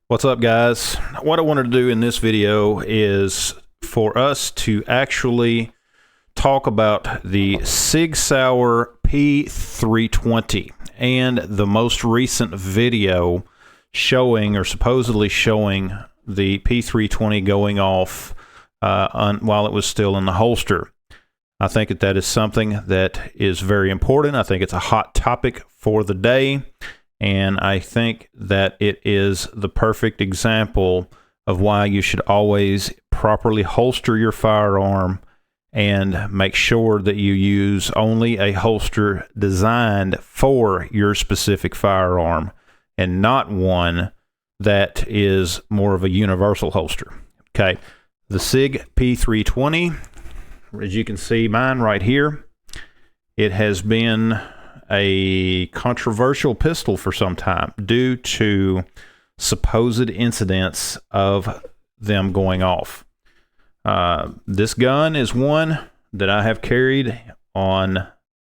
What's up, guys? What I wanted to do in this video is for us to actually talk about the Sig P320 and the most recent video showing or supposedly showing the P320 going off while it was still in the holster. I think that is something that is very important. I think it's a hot topic for the day. And I think that it is the perfect example of why you should always properly holster your firearm and make sure that you use only a holster designed for your specific firearm and not one that is more of a universal holster. Okay, the Sig P320, as you can see mine right here, it has been a controversial pistol for some time due to supposed incidents of them going off. This gun is one that I have carried on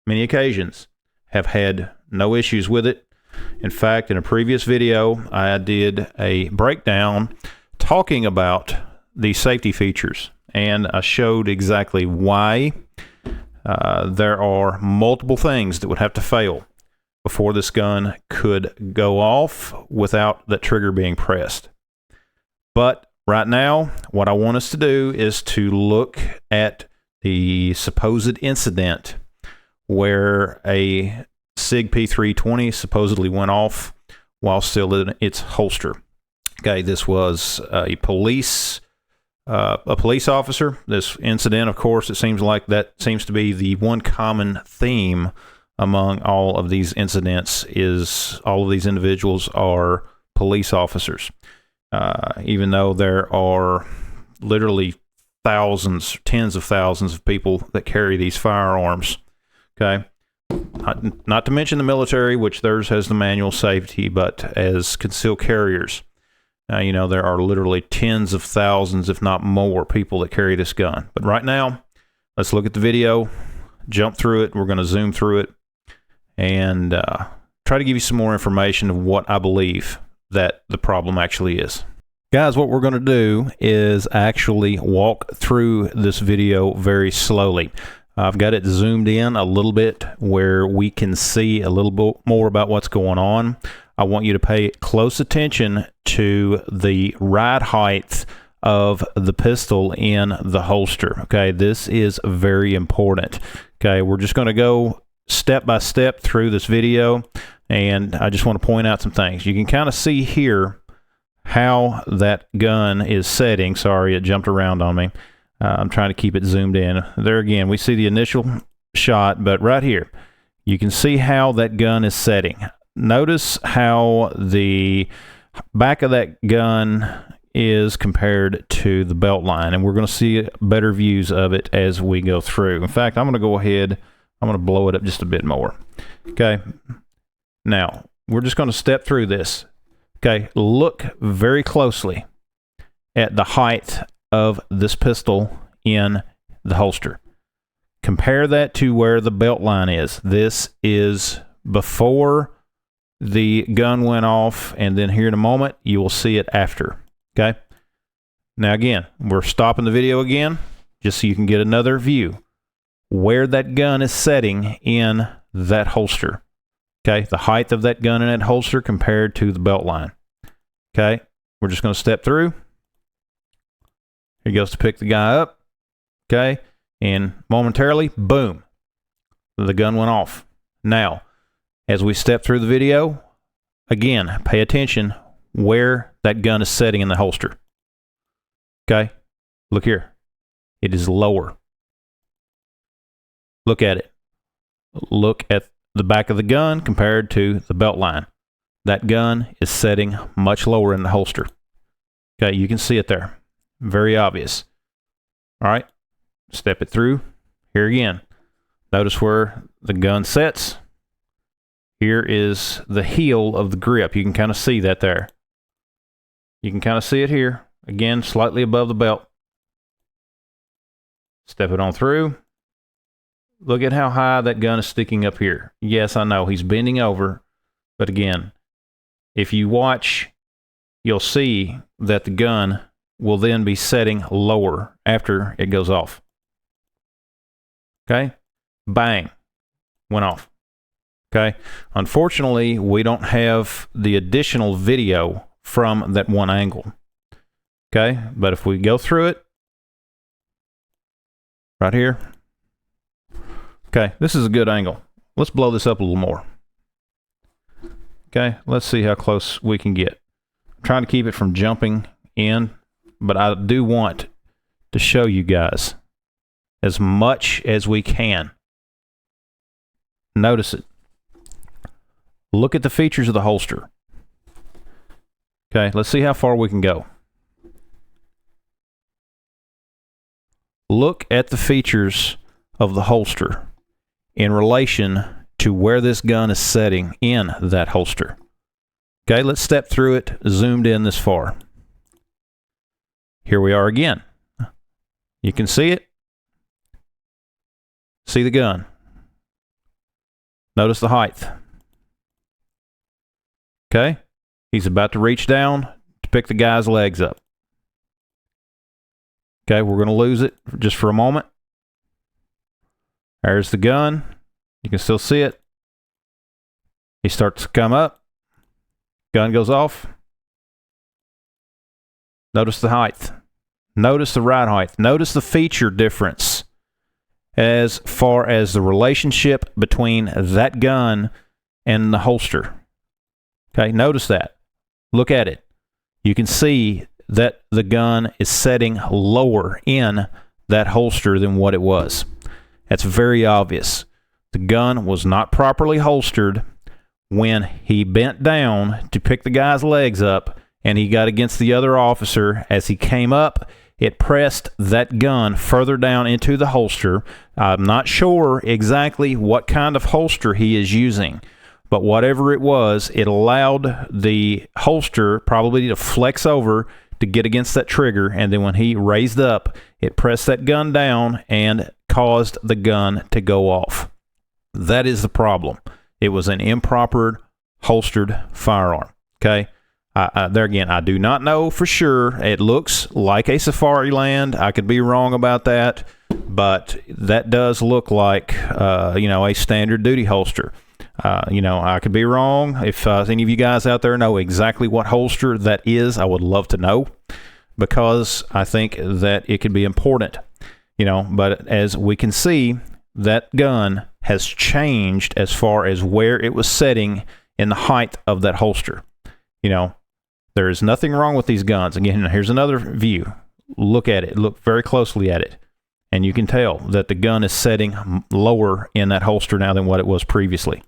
many occasions, have had no issues with it. In fact, in a previous video, I did a breakdown talking about the safety features, and I showed exactly why there are multiple things that would have to fail before this gun could go off without that trigger being pressed. But right now, what I want us to do is to look at the supposed incident where a Sig P320 supposedly went off while still in its holster. Okay, this was a police officer. This incident, of course, it seems like that seems to be the one common theme among all of these incidents is all of these individuals are police officers. Even though there are literally thousands, tens of thousands of people that carry these firearms. Okay. Not to mention the military, which theirs has the manual safety, but as concealed carriers, you know, there are literally tens of thousands, if not more, people that carry this gun. But right now, let's look at the video, jump through it. We're going to zoom through it and try to give you some more information of what I believe that the problem actually is. Guys, what we're going to do is actually walk through this video very slowly. I've got it zoomed in a little bit where we can see a little bit more about what's going on. I want you to pay close attention to the ride height of the pistol in the holster. Okay, this is very important. Okay, we're just going to go step by step through this video, and I just want to point out some things. You can kind of see here how that gun is setting. Sorry, it jumped around on me. I'm trying to keep it zoomed in. There again, we see the initial shot, but right here, you can see how that gun is setting. Notice how the back of that gun is compared to the belt line, and we're going to see better views of it as we go through. In fact, I'm going to go ahead, I'm going to blow it up just a bit more. Okay, now we're just going to step through this. Okay, look very closely at the height of this pistol in the holster. Compare that to where the belt line is. This is before the gun went off, and then here in a moment you will see it after. Okay, now again, we're stopping the video again just so you can get another view where that gun is setting in that holster. Okay, the height of that gun in that holster compared to the belt line. Okay, we're just going to step through. Here he goes to pick the guy up. Okay, and momentarily, boom, the gun went off. Now, as we step through the video, again, pay attention where that gun is setting in the holster. Okay, look here. It is lower. Look at it. Look at the back of the gun compared to the belt line. That gun is setting much lower in the holster. Okay, you can see it there. Very obvious. All right, step it through. Here again. Notice where the gun sets. Here is the heel of the grip. You can kind of see that there. You can kind of see it here. Again, slightly above the belt. Step it on through. Look at how high that gun is sticking up here. Yes, I know he's bending over, but again, if you watch you'll see that the gun will then be setting lower after it goes off. Okay? Bang. Went off. Okay? Unfortunately, we don't have the additional video from that one angle. Okay? But if we go through it, right here. Okay, this is a good angle. Let's blow this up a little more. Okay, let's see how close we can get. I'm trying to keep it from jumping in, but I do want to show you guys as much as we can. Notice it. Look at the features of the holster. Okay, let's see how far we can go. Look at the features of the holster in relation to where this gun is setting in that holster. Okay, let's step through it, zoomed in this far. Here we are again. You can see it. See the gun. Notice the height. Okay, he's about to reach down to pick the guy's legs up. Okay, we're going to lose it just for a moment. There's the gun. You can still see it. He starts to come up. Gun goes off. Notice the height. Notice the ride height. Notice the feature difference as far as the relationship between that gun and the holster. Okay, notice that. Look at it. You can see that the gun is setting lower in that holster than what it was. That's very obvious. The gun was not properly holstered when he bent down to pick the guy's legs up and he got against the other officer. As he came up, it pressed that gun further down into the holster. I'm not sure exactly what kind of holster he is using, but whatever it was, it allowed the holster probably to flex over to get against that trigger, and then when he raised up, it pressed that gun down and caused the gun to go off. That is the problem. It was an improper holstered firearm. Okay? There again, I do not know for sure. It looks like a Safariland. I could be wrong about that, but that does look like, a standard duty holster. I could be wrong. If any of you guys out there know exactly what holster that is, I would love to know, because I think that it could be important. But as we can see, that gun has changed as far as where it was setting in the height of that holster. There is nothing wrong with these guns. Again, here's another view. Look at it. Look very closely at it. And you can tell that the gun is setting lower in that holster now than what it was previously.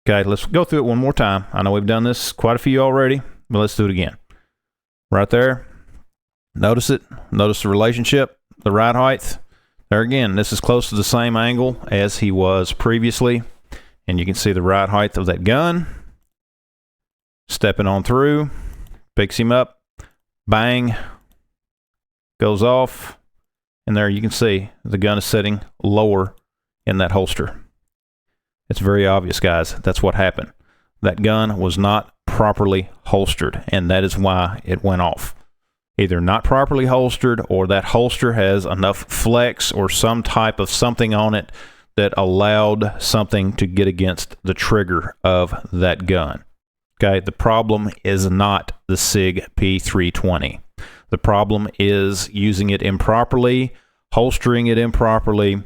Okay, let's go through it one more time. I know we've done this quite a few already, but let's do it again. Right there. Notice it. Notice the relationship, the ride height. There again, this is close to the same angle as he was previously. And you can see the ride height of that gun. Stepping on through. Picks him up. Bang. Goes off. And there you can see the gun is setting lower in that holster. It's very obvious, guys. That's what happened. That gun was not properly holstered, and that is why it went off. Either not properly holstered, or that holster has enough flex or some type of something on it that allowed something to get against the trigger of that gun. Okay, the problem is not the Sig P320. The problem is using it improperly, holstering it improperly,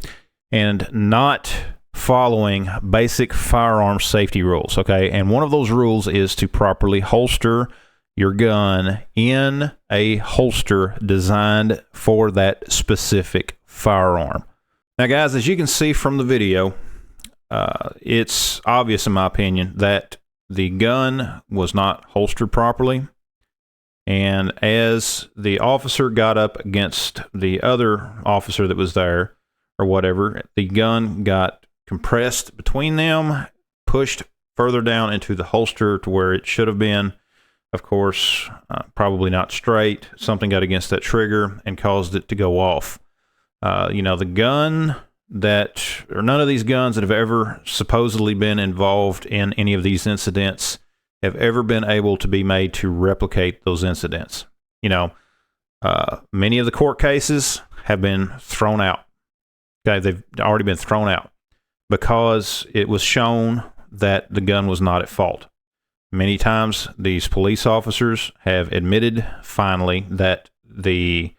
and not following basic firearm safety rules. Okay, and one of those rules is to properly holster your gun in a holster designed for that specific firearm. Now, guys, as you can see from the video, it's obvious in my opinion that the gun was not holstered properly. And as the officer got up against the other officer that was there, or whatever, the gun got compressed between them, pushed further down into the holster to where it should have been. Of course, probably not straight. Something got against that trigger and caused it to go off. The gun or none of these guns that have ever supposedly been involved in any of these incidents have ever been able to be made to replicate those incidents. You know, many of the court cases have been thrown out. Okay, they've already been thrown out because it was shown that the gun was not at fault. Many times, these police officers have admitted finally that the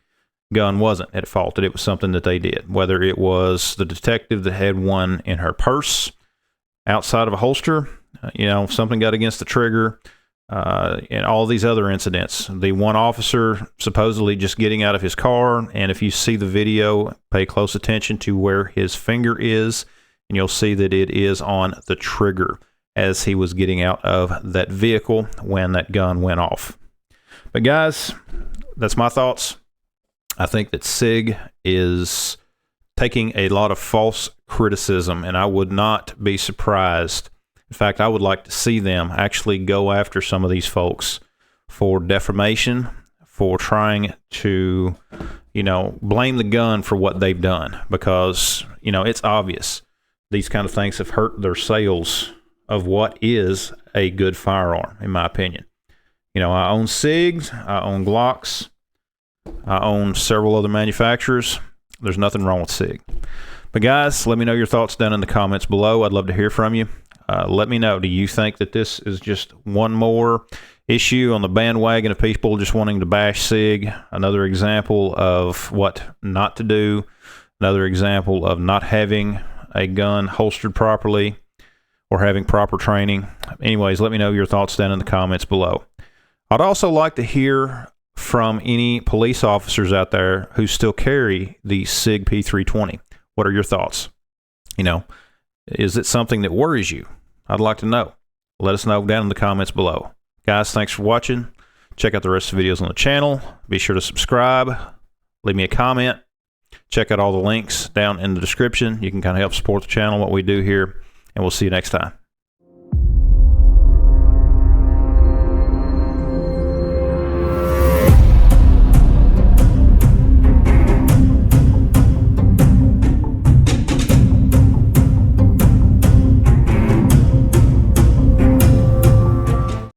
gun wasn't at fault, that it was something that they did. Whether it was the detective that had one in her purse outside of a holster, you know, something got against the trigger, and all these other incidents. The one officer supposedly just getting out of his car, and if you see the video, pay close attention to where his finger is, and you'll see that it is on the trigger as he was getting out of that vehicle when that gun went off. But guys, that's my thoughts. I think that Sig is taking a lot of false criticism, and I would not be surprised. In fact, I would like to see them actually go after some of these folks for defamation, for trying to, you know, blame the gun for what they've done, because, you know, it's obvious these kind of things have hurt their sales of what is a good firearm, in my opinion. You know, I own SIGs, I own Glocks, I own several other manufacturers. There's nothing wrong with SIG. But guys, let me know your thoughts down in the comments below. I'd love to hear from you. Let me know, do you think that this is just one more issue on the bandwagon of people just wanting to bash SIG? Another example of what not to do. Another example of not having a gun holstered properly or having proper training. Anyways, let me know your thoughts down in the comments below. I'd also like to hear from any police officers out there who still carry the Sig P320. What are your thoughts? You know, is it something that worries you? I'd like to know. Let us know down in the comments below. Guys, thanks for watching. Check out the rest of the videos on the channel. Be sure to subscribe. Leave me a comment. Check out all the links down in the description. You can kind of help support the channel, what we do here, and we'll see you next time.